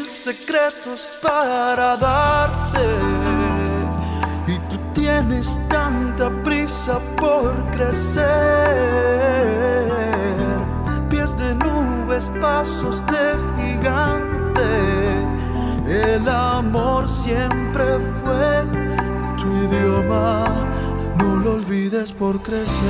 secretos para darte y tú tienes tanta prisa por crecer. Pies de nubes, pasos de gigante. El amor siempre fue tu idioma. No lo olvides por crecer.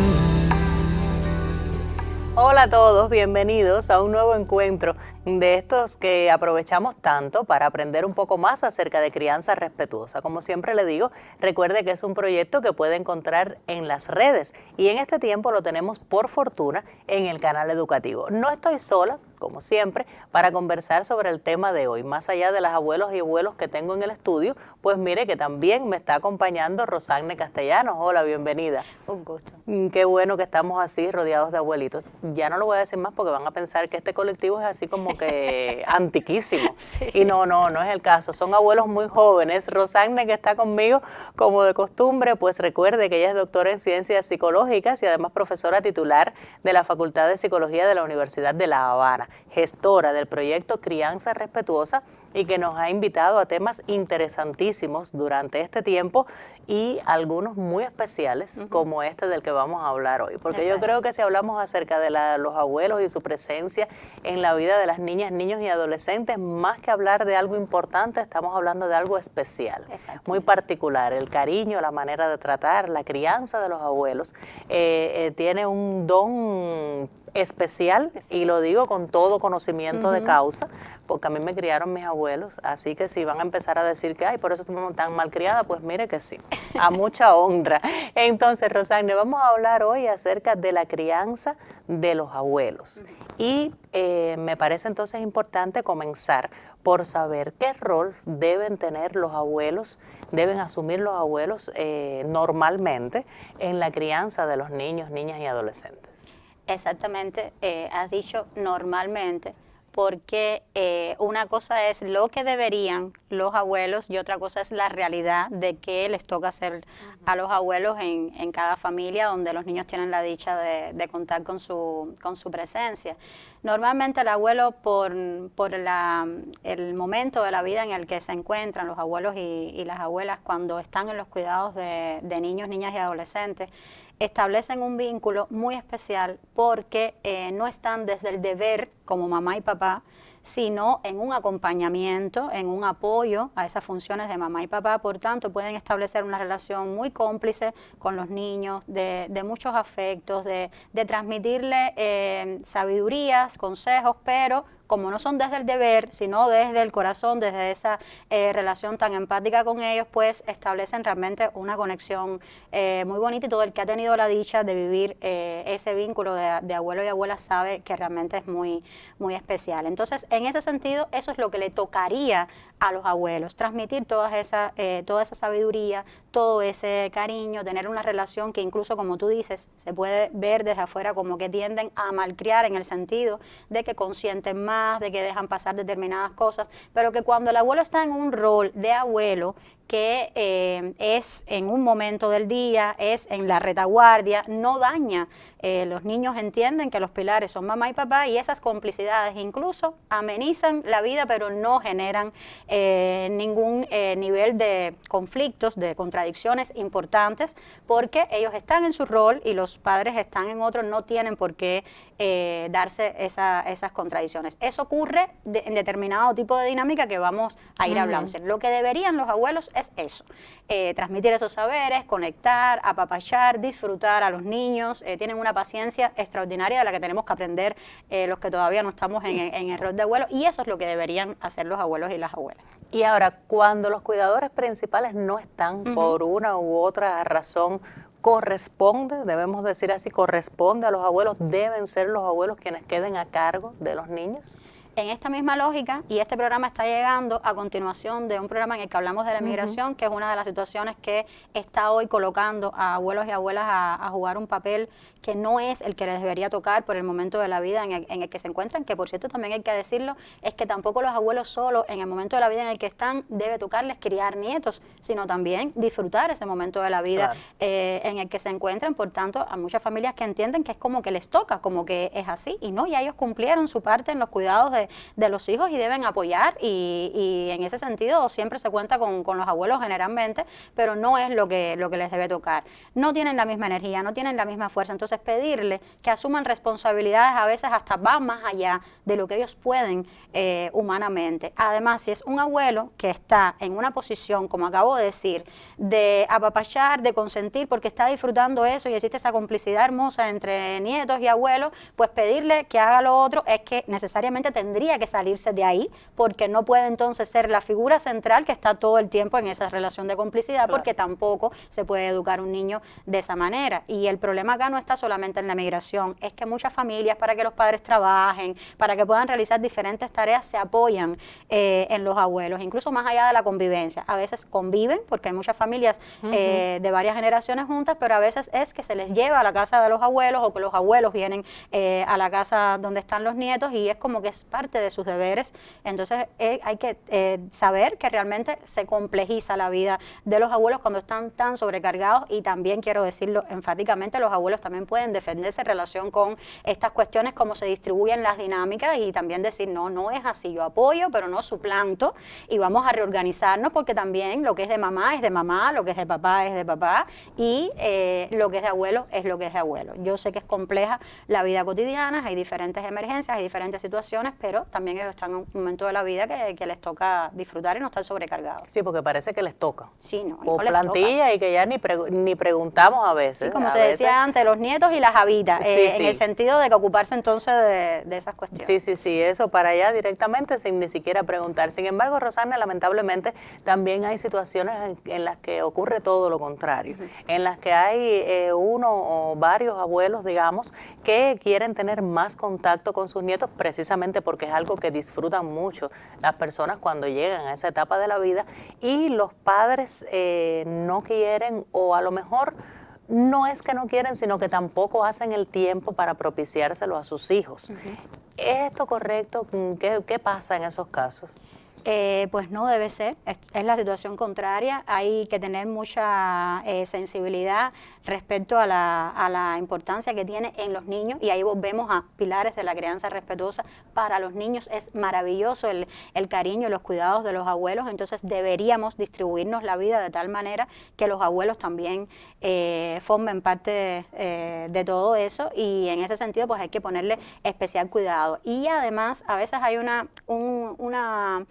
Hola a todos, bienvenidos a un nuevo encuentro de estos que aprovechamos tanto para aprender un poco más acerca de crianza respetuosa. Como siempre le digo, recuerde que es un proyecto que puede encontrar en las redes y en este tiempo lo tenemos por fortuna en el canal educativo. No estoy sola, como siempre, para conversar sobre el tema de hoy. Más allá de los abuelos y abuelos que tengo en el estudio, pues mire que también me está acompañando Rosanne Castellanos. Hola, bienvenida. Un gusto. Qué bueno que estamos así rodeados de abuelitos. Ya no lo voy a decir más porque van a pensar que este colectivo es así como que antiquísimo. Sí. Y no es el caso. Son abuelos muy jóvenes. Rosanne, que está conmigo como de costumbre, pues recuerde que ella es doctora en ciencias psicológicas y además profesora titular de la Facultad de Psicología de la Universidad de La Habana, gestora del proyecto Crianza Respetuosa y que nos ha invitado a temas interesantísimos durante este tiempo y algunos muy especiales como este del que vamos a hablar hoy. Porque Exacto. yo creo que si hablamos acerca de los abuelos y su presencia en la vida de las niñas, niños y adolescentes, más que hablar de algo importante, estamos hablando de algo especial, muy particular. El cariño, la manera de tratar, la crianza de los abuelos tiene un don especial y lo digo con todo conocimiento de causa, porque a mí me criaron mis abuelos, así que si van a empezar a decir que ay, por eso estamos tan mal criada, pues mire que sí, a mucha honra. Entonces, Rosanne, vamos a hablar hoy acerca de la crianza de los abuelos y me parece entonces importante comenzar por saber qué rol deben tener los abuelos, deben asumir los abuelos normalmente en la crianza de los niños, niñas y adolescentes. Exactamente, has dicho normalmente, porque una cosa es lo que deberían los abuelos y otra cosa es la realidad de qué les toca hacer a los abuelos en cada familia donde los niños tienen la dicha de contar con su presencia. Normalmente el abuelo, por el momento de la vida en el que se encuentran los abuelos y las abuelas cuando están en los cuidados de niños, niñas y adolescentes, establecen un vínculo muy especial porque no están desde el deber como mamá y papá, sino en un acompañamiento, en un apoyo a esas funciones de mamá y papá. Por tanto, pueden establecer una relación muy cómplice con los niños, de muchos afectos, de transmitirle sabidurías, consejos, pero como no son desde el deber, sino desde el corazón, desde esa relación tan empática con ellos, pues establecen realmente una conexión muy bonita y todo el que ha tenido la dicha de vivir ese vínculo de abuelo y abuela sabe que realmente es muy, muy especial. Entonces, en ese sentido, eso es lo que le tocaría a los abuelos, transmitir toda esa sabiduría, todo ese cariño, tener una relación que incluso, como tú dices, se puede ver desde afuera como que tienden a malcriar en el sentido de que consienten más, de que dejan pasar determinadas cosas, pero que cuando el abuelo está en un rol de abuelo, que es en un momento del día, es en la retaguardia, no daña. Los niños entienden que los pilares son mamá y papá y esas complicidades incluso amenizan la vida, pero no generan ningún nivel de conflictos, de contradicciones importantes, porque ellos están en su rol y los padres están en otro, no tienen por qué darse esas contradicciones. Eso ocurre en determinado tipo de dinámica que vamos a ir hablando. Lo que deberían los abuelos es eso, transmitir esos saberes, conectar, apapachar, disfrutar a los niños. Tienen una paciencia extraordinaria de la que tenemos que aprender los que todavía no estamos en el rol de abuelos, y eso es lo que deberían hacer los abuelos y las abuelas. Y ahora, cuando los cuidadores principales no están por una u otra razón, corresponde, debemos decir así, corresponde a los abuelos, deben ser los abuelos quienes queden a cargo de los niños. En esta misma lógica, y este programa está llegando a continuación de un programa en el que hablamos de la migración, que es una de las situaciones que está hoy colocando a abuelos y abuelas a jugar un papel que no es el que les debería tocar por el momento de la vida en el que se encuentran, que por cierto también hay que decirlo, es que tampoco los abuelos solo en el momento de la vida en el que están debe tocarles criar nietos, sino también disfrutar ese momento de la vida en el que se encuentran. Por tanto, a muchas familias que entienden que es como que les toca, como que es así, y no, ya ellos cumplieron su parte en los cuidados de de los hijos y deben apoyar y en ese sentido siempre se cuenta con los abuelos generalmente, pero no es lo que les debe tocar. No tienen la misma energía, no tienen la misma fuerza, entonces pedirle que asuman responsabilidades a veces hasta va más allá de lo que ellos pueden humanamente. Además, si es un abuelo que está en una posición, como acabo de decir, de apapachar, de consentir, porque está disfrutando eso y existe esa complicidad hermosa entre nietos y abuelos, pues pedirle que haga lo otro es que necesariamente tendría que salirse de ahí, porque no puede entonces ser la figura central que está todo el tiempo en esa relación de complicidad, claro, porque tampoco se puede educar un niño de esa manera. Y el problema acá no está solamente en la migración, es que muchas familias, para que los padres trabajen, para que puedan realizar diferentes tareas, se apoyan en los abuelos, incluso más allá de la convivencia. A veces conviven, porque hay muchas familias de varias generaciones juntas, pero a veces es que se les lleva a la casa de los abuelos o que los abuelos vienen a la casa donde están los nietos y es como que es parte de sus deberes. Entonces hay que saber que realmente se complejiza la vida de los abuelos cuando están tan sobrecargados y también quiero decirlo enfáticamente, los abuelos también pueden defenderse en relación con estas cuestiones, cómo se distribuyen las dinámicas y también decir no es así, yo apoyo pero no suplanto y vamos a reorganizarnos porque también lo que es de mamá es de mamá, lo que es de papá es de papá y lo que es de abuelo es lo que es de abuelo. Yo sé que es compleja la vida cotidiana, hay diferentes emergencias, hay diferentes situaciones, pero también ellos están en un momento de la vida que les toca disfrutar y no estar sobrecargados. Sí, porque parece que les toca. Sí, no, o plantilla toca. Y que ya ni preguntamos a veces. Sí, como se decía antes, los nietos y las habitas, en el sentido de que ocuparse entonces de esas cuestiones. Sí, eso para allá directamente sin ni siquiera preguntar. Sin embargo, Rosana, lamentablemente también hay situaciones en las que ocurre todo lo contrario, en las que hay uno o varios abuelos, digamos, que quieren tener más contacto con sus nietos precisamente porque es algo que disfrutan mucho las personas cuando llegan a esa etapa de la vida y los padres no quieren o a lo mejor no es que no quieren, sino que tampoco hacen el tiempo para propiciárselo a sus hijos. ¿Es esto correcto? ¿Qué pasa en esos casos? Pues no debe ser, es la situación contraria, hay que tener mucha sensibilidad respecto a la importancia que tiene en los niños y ahí volvemos a pilares de la crianza respetuosa. Para los niños es maravilloso el cariño y los cuidados de los abuelos, entonces deberíamos distribuirnos la vida de tal manera que los abuelos también formen parte de todo eso y en ese sentido pues hay que ponerle especial cuidado. Y además a veces hay una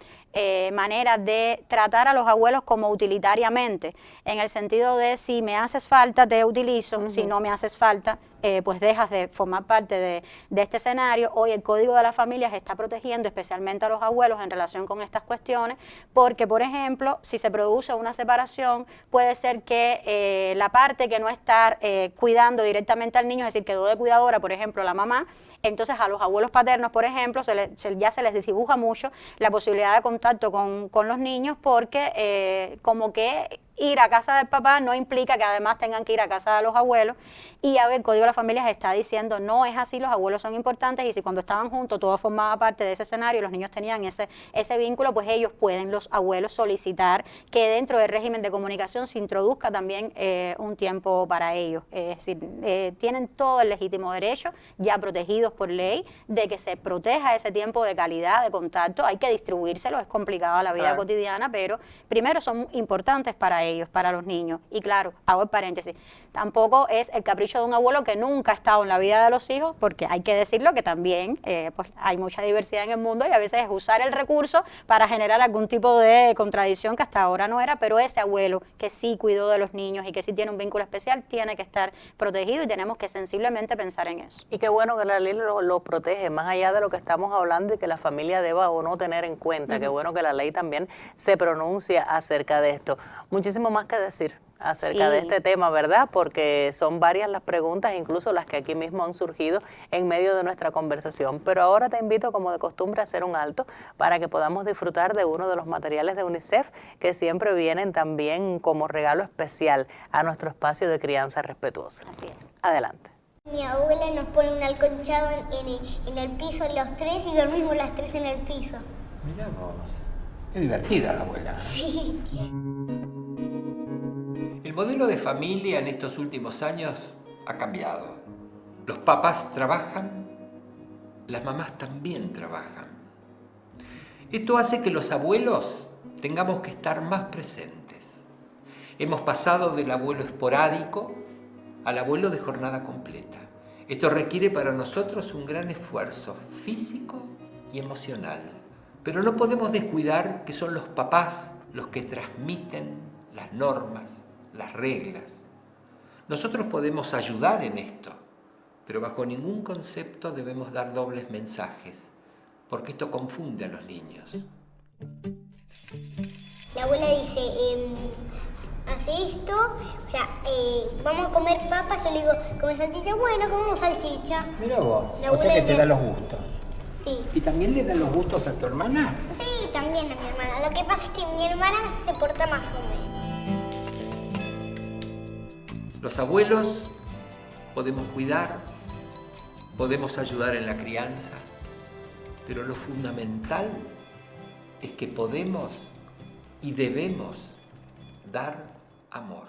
manera de tratar a los abuelos como utilitariamente, en el sentido de si me haces falta te utilizo, si no me haces falta pues dejas de formar parte de este escenario. Hoy el Código de las Familias está protegiendo especialmente a los abuelos en relación con estas cuestiones, porque por ejemplo, si se produce una separación, puede ser que la parte que no está cuidando directamente al niño, es decir, quedó de cuidadora, por ejemplo, la mamá, entonces a los abuelos paternos, por ejemplo, ya se les dibuja mucho la posibilidad de contacto con los niños porque como que ir a casa del papá no implica que además tengan que ir a casa de los abuelos y a ver, el Código de las Familias está diciendo no es así, los abuelos son importantes y si cuando estaban juntos todo formaba parte de ese escenario y los niños tenían ese vínculo, pues ellos pueden, los abuelos, solicitar que dentro del régimen de comunicación se introduzca también un tiempo para ellos, es decir, tienen todo el legítimo derecho ya protegidos por ley de que se proteja ese tiempo de calidad de contacto, hay que distribuírselo, es complicado la vida cotidiana, pero primero son importantes para ellos, para los niños. Y claro, hago el paréntesis, tampoco es el capricho de un abuelo que nunca ha estado en la vida de los hijos, porque hay que decirlo que también pues hay mucha diversidad en el mundo y a veces es usar el recurso para generar algún tipo de contradicción que hasta ahora no era, pero ese abuelo que sí cuidó de los niños y que sí tiene un vínculo especial tiene que estar protegido y tenemos que sensiblemente pensar en eso. Y qué bueno que la ley lo protege, más allá de lo que estamos hablando y que la familia deba o no tener en cuenta, qué bueno que la ley también se pronuncia acerca de esto. Muchísimo más que decir acerca de este tema, ¿verdad? Porque son varias las preguntas, incluso las que aquí mismo han surgido en medio de nuestra conversación. Pero ahora te invito, como de costumbre, a hacer un alto para que podamos disfrutar de uno de los materiales de UNICEF que siempre vienen también como regalo especial a nuestro espacio de crianza respetuosa. Así es. Adelante. Mi abuela nos pone un acolchado en el piso los tres y dormimos las tres en el piso. Mirá vos, qué divertida la abuela. El modelo de familia en estos últimos años ha cambiado. Los papás trabajan, las mamás también trabajan. Esto hace que los abuelos tengamos que estar más presentes. Hemos pasado del abuelo esporádico al abuelo de jornada completa. Esto requiere para nosotros un gran esfuerzo físico y emocional. Pero no podemos descuidar que son los papás los que transmiten las normas, las reglas. Nosotros podemos ayudar en esto, pero bajo ningún concepto debemos dar dobles mensajes, porque esto confunde a los niños. La abuela dice, hace esto, o sea, vamos a comer papas, yo le digo, ¿come salchicha? Bueno, comemos salchicha. Mira vos, La o sea que te abuela da los gustos. Sí. ¿Y también le da los gustos a tu hermana? Sí, también a mi hermana. Lo que pasa es que mi hermana se porta más o menos. Los abuelos podemos cuidar, podemos ayudar en la crianza, pero lo fundamental es que podemos y debemos dar amor.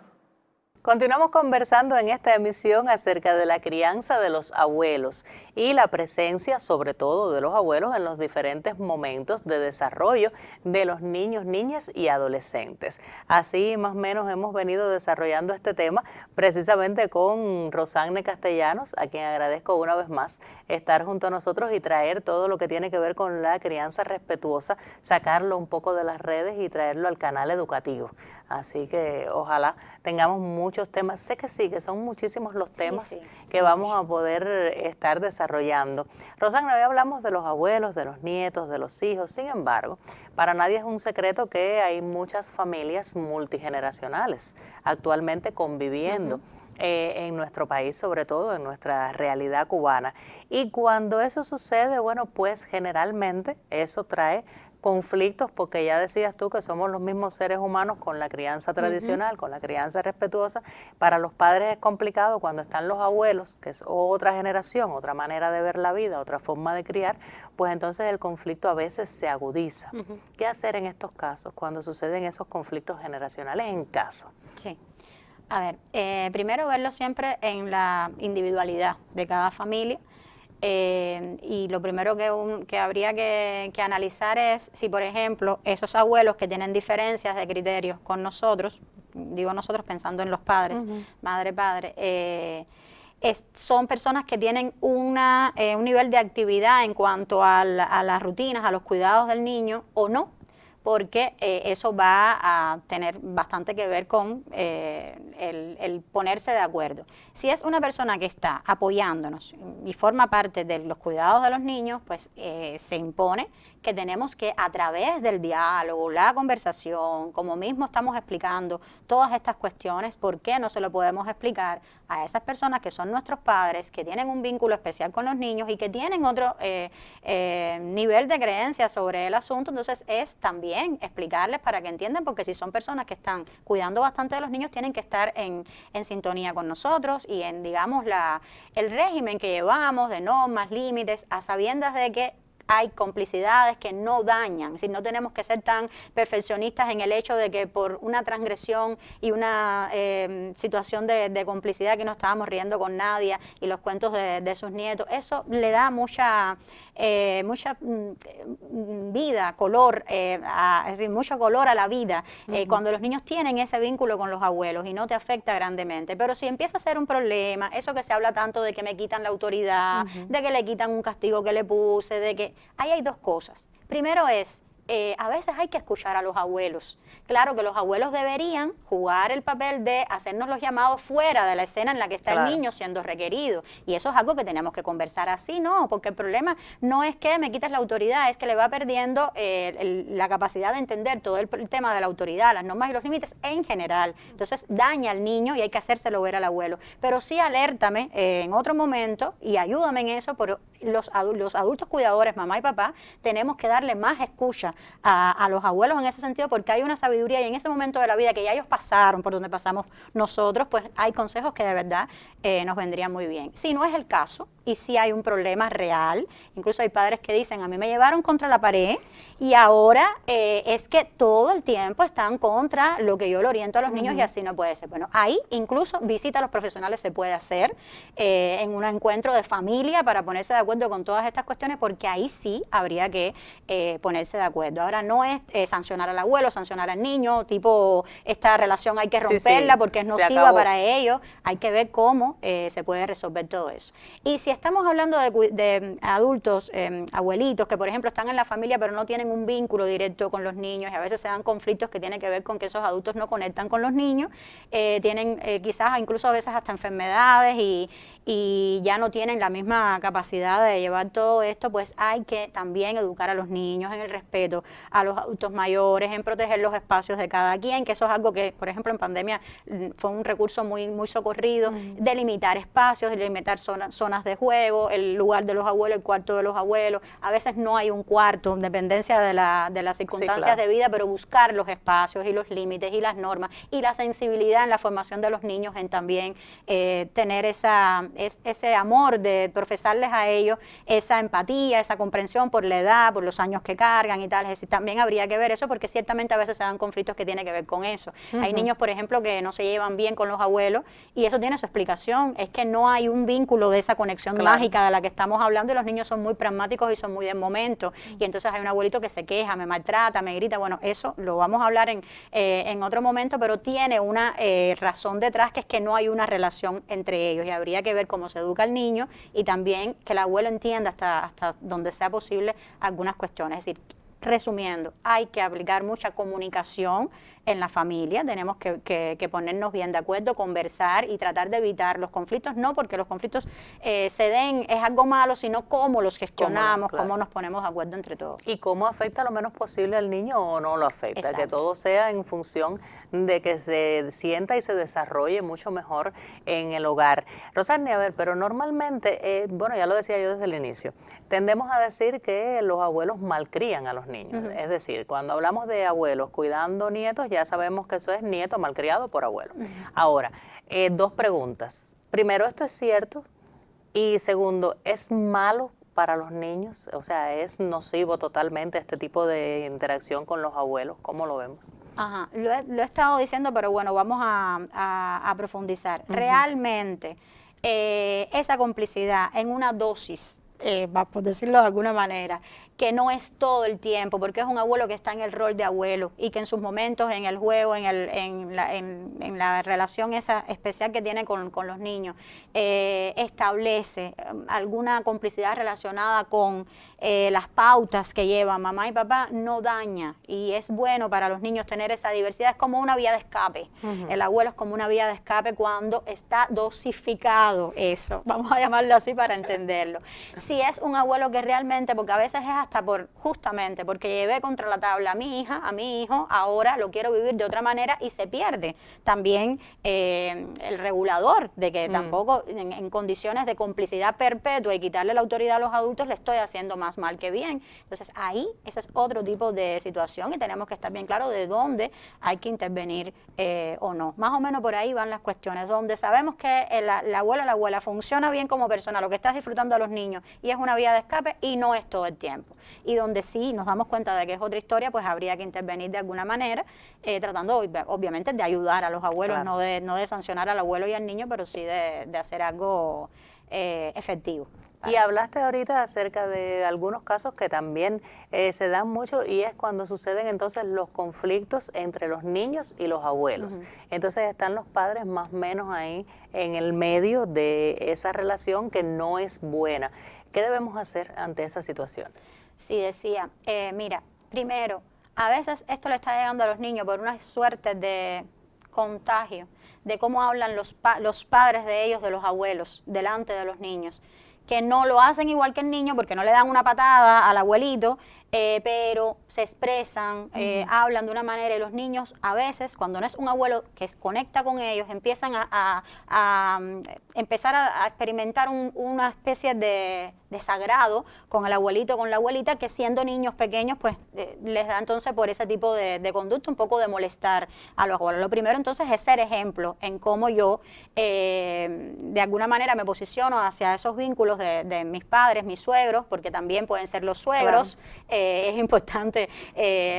Continuamos conversando en esta emisión acerca de la crianza de los abuelos y la presencia, sobre todo, de los abuelos en los diferentes momentos de desarrollo de los niños, niñas y adolescentes. Así más o menos hemos venido desarrollando este tema precisamente con Rosanne Castellanos, a quien agradezco una vez más estar junto a nosotros y traer todo lo que tiene que ver con la crianza respetuosa, sacarlo un poco de las redes y traerlo al canal educativo. Así que ojalá tengamos muchos temas. Sé que sí, que son muchísimos los temas que vamos a poder estar desarrollando. Rosanne, hoy hablamos de los abuelos, de los nietos, de los hijos. Sin embargo, para nadie es un secreto que hay muchas familias multigeneracionales actualmente conviviendo. En nuestro país, sobre todo en nuestra realidad cubana. Y cuando eso sucede, bueno, pues generalmente eso trae conflictos, porque ya decías tú que somos los mismos seres humanos con la crianza tradicional, con la crianza respetuosa. Para los padres es complicado cuando están los abuelos, que es otra generación, otra manera de ver la vida, otra forma de criar, pues entonces el conflicto a veces se agudiza. ¿Qué hacer en estos casos cuando suceden esos conflictos generacionales en casa? Sí. A ver, primero verlo siempre en la individualidad de cada familia. Y lo primero que habría que analizar es si, por ejemplo, esos abuelos que tienen diferencias de criterios con nosotros, digo nosotros pensando en los padres, madre, padre, son personas que tienen un nivel de actividad en cuanto a las rutinas, a los cuidados del niño o no, porque eso va a tener bastante que ver con el ponerse de acuerdo. Si es una persona que está apoyándonos y forma parte de los cuidados de los niños, pues se impone que tenemos que, a través del diálogo, la conversación, como mismo estamos explicando todas estas cuestiones, ¿por qué no se lo podemos explicar a esas personas que son nuestros padres, que tienen un vínculo especial con los niños y que tienen otro nivel de creencia sobre el asunto? Entonces es también explicarles para que entiendan, porque si son personas que están cuidando bastante de los niños, tienen que estar en sintonía con nosotros y en, digamos, el régimen que llevamos de normas, límites, a sabiendas de que hay complicidades que no dañan, es decir, no tenemos que ser tan perfeccionistas en el hecho de que por una transgresión y una situación de complicidad, que no estábamos riendo con Nadia y los cuentos de sus nietos, eso le da mucha vida, color, es decir, mucho color a la vida cuando los niños tienen ese vínculo con los abuelos y no te afecta grandemente. Pero si empieza a ser un problema, eso que se habla tanto de que me quitan la autoridad, de que le quitan un castigo que le puse, de que ahí hay dos cosas. Primero es, a veces hay que escuchar a los abuelos. Claro que los abuelos deberían jugar el papel de hacernos los llamados fuera de la escena en la que está el niño siendo requerido. Y eso es algo que tenemos que conversar así, ¿no? Porque el problema no es que me quites la autoridad, es que le va perdiendo la capacidad de entender todo el tema de la autoridad, las normas y los límites en general. Entonces daña al niño y hay que hacérselo ver al abuelo. Pero sí alértame en otro momento y ayúdame en eso, pero los adultos cuidadores, mamá y papá, tenemos que darle más escucha a los abuelos en ese sentido, porque hay una sabiduría y en ese momento de la vida que ya ellos pasaron por donde pasamos nosotros, pues hay consejos que de verdad nos vendrían muy bien. Si no es el caso y sí hay un problema real. Incluso hay padres que dicen, a mí me llevaron contra la pared y ahora es que todo el tiempo están contra lo que yo le oriento a los niños y así no puede ser. Bueno, ahí incluso visita a los profesionales se puede hacer en un encuentro de familia para ponerse de acuerdo con todas estas cuestiones, porque ahí sí habría que ponerse de acuerdo. Ahora no es sancionar al abuelo, sancionar al niño, tipo esta relación hay que romperla porque es nociva para ellos. Hay que ver cómo se puede resolver todo eso. Y si estamos hablando de adultos, abuelitos, que por ejemplo están en la familia pero no tienen un vínculo directo con los niños y a veces se dan conflictos que tienen que ver con que esos adultos no conectan con los niños, tienen quizás incluso a veces hasta enfermedades y ya no tienen la misma capacidad de llevar todo esto, pues hay que también educar a los niños en el respeto a los adultos mayores, en proteger los espacios de cada quien, que eso es algo que, por ejemplo, en pandemia fue un recurso muy socorrido, delimitar espacios, delimitar zonas de juego, el lugar de los abuelos, el cuarto de los abuelos. A veces no hay un cuarto, en dependencia de las circunstancias de vida, pero buscar los espacios y los límites y las normas y la sensibilidad en la formación de los niños, en también tener ese amor de profesarles a ellos esa empatía, esa comprensión por la edad, por los años que cargan y tal. Es decir, también habría que ver eso porque ciertamente a veces se dan conflictos que tienen que ver con eso. Hay niños, por ejemplo, que no se llevan bien con los abuelos y eso tiene su explicación. Es que no hay un vínculo de esa conexión mágica de la que estamos hablando y los niños son muy pragmáticos y son muy del momento. Y entonces hay un abuelito que se queja, me maltrata, me grita. Bueno, eso lo vamos a hablar en otro momento, pero tiene una razón detrás, que es que no hay una relación entre ellos y habría que ver cómo se educa al niño y también que el abuelo entienda hasta donde sea posible algunas cuestiones. Es decir, resumiendo, hay que aplicar mucha comunicación en la familia, tenemos que ponernos bien de acuerdo, conversar y tratar de evitar los conflictos, no porque los conflictos se den, es algo malo, sino cómo los gestionamos, cómo nos ponemos de acuerdo entre todos. Y cómo afecta lo menos posible al niño o no lo afecta, que todo sea en función de que se sienta y se desarrolle mucho mejor en el hogar. Rosarni, a ver, pero normalmente, bueno, ya lo decía yo desde el inicio, tendemos a decir que los abuelos malcrían a los niños, es decir, cuando hablamos de abuelos cuidando nietos, ya sabemos que eso es nieto malcriado por abuelo. Ahora, dos preguntas. Primero, ¿esto es cierto? Y segundo, ¿es malo para los niños? O sea, ¿es nocivo totalmente este tipo de interacción con los abuelos? ¿Cómo lo vemos? Ajá, lo he estado diciendo, pero bueno, vamos a profundizar. Realmente, esa complicidad en una dosis, por decirlo de alguna manera, que no es todo el tiempo, porque es un abuelo que está en el rol de abuelo y que en sus momentos, en el juego, en la relación esa especial que tiene con los niños, establece alguna complicidad relacionada con las pautas que llevan mamá y papá, no daña, y es bueno para los niños tener esa diversidad. Es como una vía de escape. El abuelo es como una vía de escape cuando está dosificado eso, vamos a llamarlo así para entenderlo. Si es un abuelo que realmente, porque a veces es hasta justamente porque llevé contra la tabla a mi hija, a mi hijo, ahora lo quiero vivir de otra manera y se pierde también el regulador de que tampoco en condiciones de complicidad perpetua y quitarle la autoridad a los adultos le estoy haciendo más mal que bien. Entonces ahí ese es otro tipo de situación y tenemos que estar bien claros de dónde hay que intervenir o no. Más o menos por ahí van las cuestiones, donde sabemos que el abuelo o la abuela funciona bien como persona, lo que estás disfrutando a los niños y es una vía de escape y no es todo el tiempo. Y donde sí nos damos cuenta de que es otra historia, pues habría que intervenir de alguna manera, tratando obviamente de ayudar a los abuelos, no de sancionar al abuelo y al niño, pero sí de hacer algo efectivo. Y hablaste ahorita acerca de algunos casos que también se dan mucho y es cuando suceden entonces los conflictos entre los niños y los abuelos. Entonces están los padres más o menos ahí en el medio de esa relación que no es buena. ¿Qué debemos hacer ante esas situaciones? Sí, decía, mira, primero, a veces esto le está llegando a los niños por una suerte de contagio, de cómo hablan los padres de ellos, de los abuelos, delante de los niños, que no lo hacen igual que el niño porque no le dan una patada al abuelito pero se expresan, hablan de una manera, y los niños a veces, cuando no es un abuelo que conecta con ellos, empiezan a empezar a experimentar una especie de desagrado con el abuelito, con la abuelita, que siendo niños pequeños, pues les da entonces por ese tipo de conducta un poco de molestar a los abuelos. Lo primero entonces es ser ejemplo en cómo yo de alguna manera me posiciono hacia esos vínculos de mis padres, mis suegros, porque también pueden ser los suegros, claro. Es importante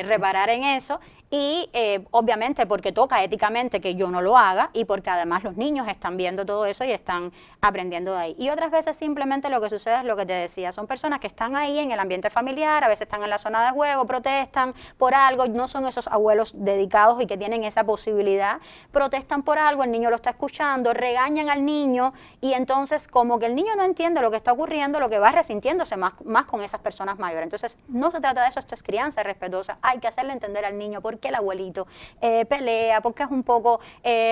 reparar en eso. Y obviamente porque toca éticamente que yo no lo haga, y porque además los niños están viendo todo eso y están aprendiendo de ahí. Y otras veces simplemente lo que sucede es lo que te decía, son personas que están ahí en el ambiente familiar, a veces están en la zona de juego, protestan por algo, no son esos abuelos dedicados y que tienen esa posibilidad, protestan por algo, el niño lo está escuchando, regañan al niño, y entonces como que el niño no entiende lo que está ocurriendo, lo que va resintiéndose más con esas personas mayores. Entonces no se trata de eso, esto es crianza respetuosa, hay que hacerle entender al niño por qué el abuelito pelea, porque es un poco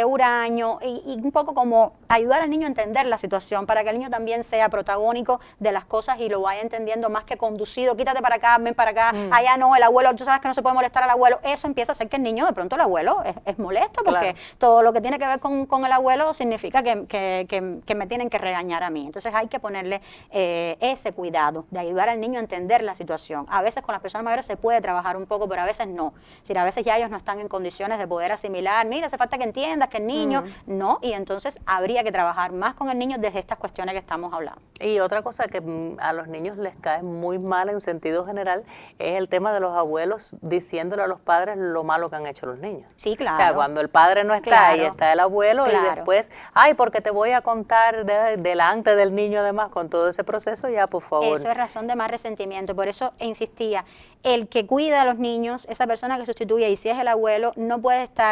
huraño, y un poco como ayudar al niño a entender la situación, para que el niño también sea protagónico de las cosas y lo vaya entendiendo, más que conducido, quítate para acá, ven para acá, allá no, el abuelo, tú sabes que no se puede molestar al abuelo. Eso empieza a hacer que el niño, de pronto el abuelo es molesto, porque claro, todo lo que tiene que ver con el abuelo significa que me tienen que regañar a mí. Entonces hay que ponerle ese cuidado de ayudar al niño a entender la situación. A veces con las personas mayores se puede trabajar un poco, pero a veces no. Si a veces ya ellos no están en condiciones de poder asimilar, mira, hace falta que entiendas que el niño, no, y entonces habría que trabajar más con el niño desde estas cuestiones que estamos hablando. Y otra cosa que a los niños les cae muy mal en sentido general es el tema de los abuelos diciéndole a los padres lo malo que han hecho los niños. Sí, claro. O sea, cuando el padre no está, claro, y está el abuelo, claro, y después, ay, porque te voy a contar delante del niño, además, con todo ese proceso, ya, por favor. Eso es razón de más resentimiento. Por eso insistía, el que cuida a los niños, esa persona que sustituye, y si es el abuelo, no puede estar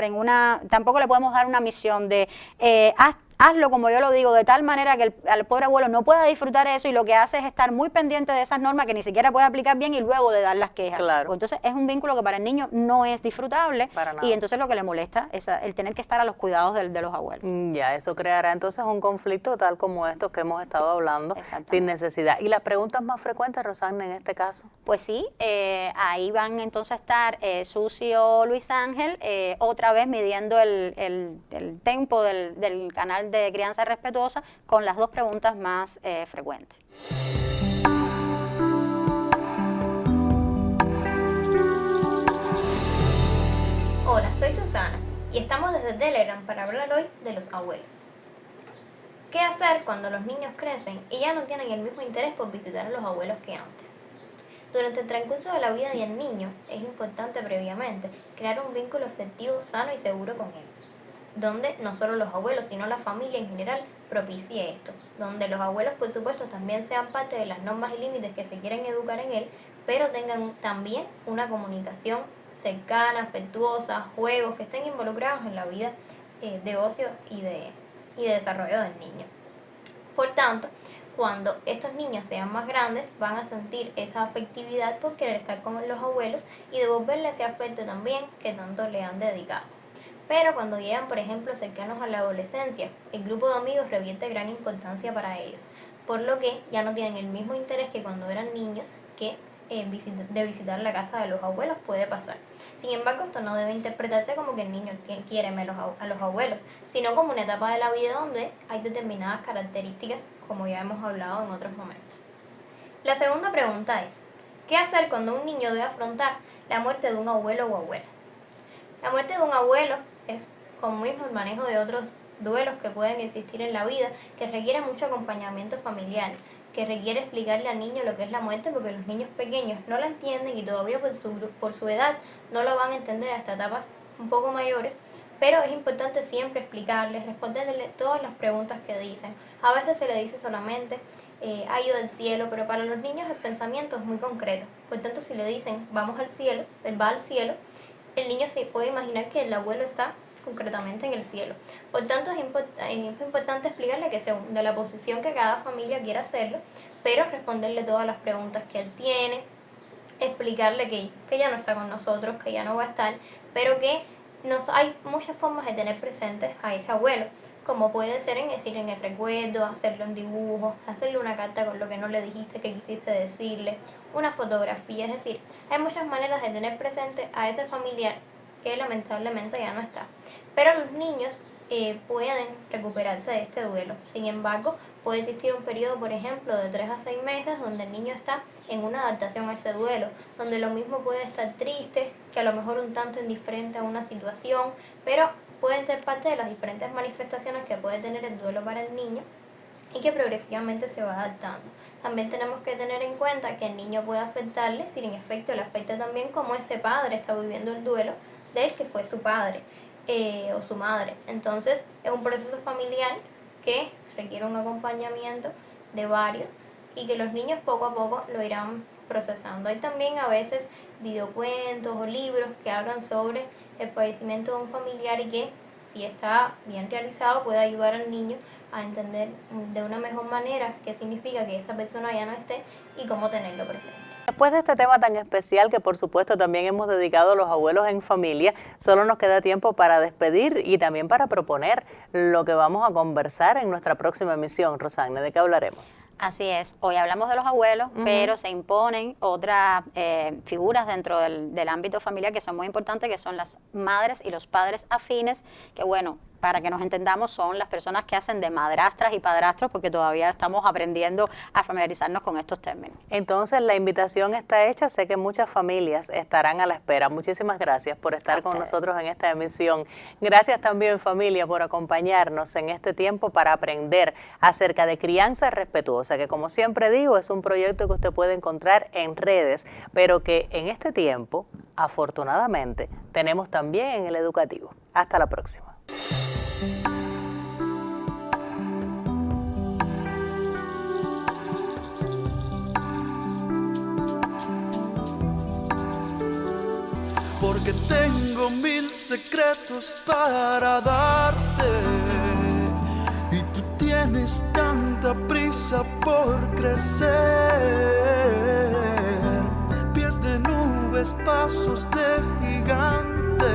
tampoco le podemos dar una misión de hazlo como yo lo digo, de tal manera que el pobre abuelo no pueda disfrutar eso, y lo que hace es estar muy pendiente de esas normas que ni siquiera puede aplicar bien, y luego de dar las quejas. Claro. Pues entonces es un vínculo que para el niño no es disfrutable, para nada. Y entonces lo que le molesta es el tener que estar a los cuidados de los abuelos. Ya, eso creará entonces un conflicto tal como estos que hemos estado hablando, sin necesidad. ¿Y las preguntas más frecuentes, Rosana, en este caso? Pues sí, ahí van entonces a estar Susi o Luis Ángel, otra vez midiendo el tempo del canal de crianza respetuosa, con las dos preguntas más frecuentes. Hola, soy Susana y estamos desde Telegram para hablar hoy de los abuelos. ¿Qué hacer cuando los niños crecen y ya no tienen el mismo interés por visitar a los abuelos que antes? Durante el transcurso de la vida del niño es importante previamente crear un vínculo afectivo sano y seguro con él, donde no solo los abuelos, sino la familia en general propicie esto, donde los abuelos por supuesto también sean parte de las normas y límites que se quieren educar en él, pero tengan también una comunicación cercana, afectuosa, juegos que estén involucrados en la vida de ocio y de desarrollo del niño. Por tanto, cuando estos niños sean más grandes, van a sentir esa afectividad por querer estar con los abuelos y devolverle ese afecto también que tanto le han dedicado. Pero cuando llegan, por ejemplo, cercanos a la adolescencia, el grupo de amigos revierte gran importancia para ellos, por lo que ya no tienen el mismo interés que cuando eran niños, que de visitar la casa de los abuelos puede pasar. Sin embargo, esto no debe interpretarse como que el niño quiere a los abuelos, sino como una etapa de la vida donde hay determinadas características, como ya hemos hablado en otros momentos. La segunda pregunta es, ¿qué hacer cuando un niño debe afrontar la muerte de un abuelo o abuela? La muerte de un abuelo es, como mismo, el manejo de otros duelos que pueden existir en la vida, que requieren mucho acompañamiento familiar, que requiere explicarle al niño lo que es la muerte, porque los niños pequeños no la entienden y todavía por su edad no lo van a entender hasta etapas un poco mayores, pero es importante siempre explicarles, responderles todas las preguntas que dicen. A veces se le dice solamente, ha ido al cielo, pero para los niños el pensamiento es muy concreto. Por tanto, si le dicen, vamos al cielo, él va al cielo, el niño se puede imaginar que el abuelo está concretamente en el cielo. Por tanto, es importante explicarle que según de la posición que cada familia quiera hacerlo, pero responderle todas las preguntas que él tiene, explicarle que ya no está con nosotros, que ya no va a estar, pero que hay muchas formas de tener presentes a ese abuelo. como puede ser en decir en el recuerdo, hacerlo en dibujos, hacerle una carta con lo que no le dijiste que quisiste decirle, una fotografía, es decir, hay muchas maneras de tener presente a ese familiar que lamentablemente ya no está. Pero los niños pueden recuperarse de este duelo. Sin embargo, puede existir un periodo, por ejemplo, de 3 a 6 meses donde el niño está en una adaptación a ese duelo, donde lo mismo puede estar triste, que a lo mejor un tanto indiferente a una situación, pero pueden ser parte de las diferentes manifestaciones que puede tener el duelo para el niño y que progresivamente se va adaptando. También tenemos que tener en cuenta que el niño puede afectarle, si en efecto le afecta también como ese padre está viviendo el duelo del que fue su padre o su madre. Entonces es un proceso familiar que requiere un acompañamiento de varios y que los niños poco a poco lo irán procesando. Hay también a veces videocuentos o libros que hablan sobre el fallecimiento de un familiar y que, si está bien realizado, puede ayudar al niño a entender de una mejor manera qué significa que esa persona ya no esté y cómo tenerlo presente. Después de este tema tan especial que por supuesto también hemos dedicado a los abuelos en familia, solo nos queda tiempo para despedir y también para proponer lo que vamos a conversar en nuestra próxima emisión. Rosane, ¿de qué hablaremos? Así es, hoy hablamos de los abuelos, pero se imponen otras figuras dentro del ámbito familiar que son muy importantes, que son las madres y los padres afines, que bueno, para que nos entendamos, son las personas que hacen de madrastras y padrastros, porque todavía estamos aprendiendo a familiarizarnos con estos términos. Entonces la invitación está hecha, sé que muchas familias estarán a la espera. Muchísimas gracias por estar con nosotros en esta emisión. Gracias también, familia, por acompañarnos en este tiempo para aprender acerca de crianza respetuosa, que como siempre digo, es un proyecto que usted puede encontrar en redes, pero que en este tiempo, afortunadamente, tenemos también en el educativo. Hasta la próxima. Porque tengo 1000 secretos para darte y tú tienes tanta prisa por crecer. Pies de nubes, pasos de gigante.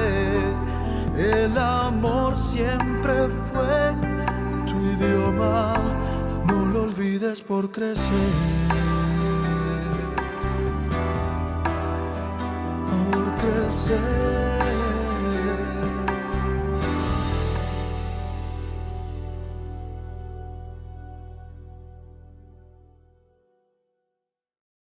El amor siempre fue tu idioma, no lo olvides por crecer. Por crecer.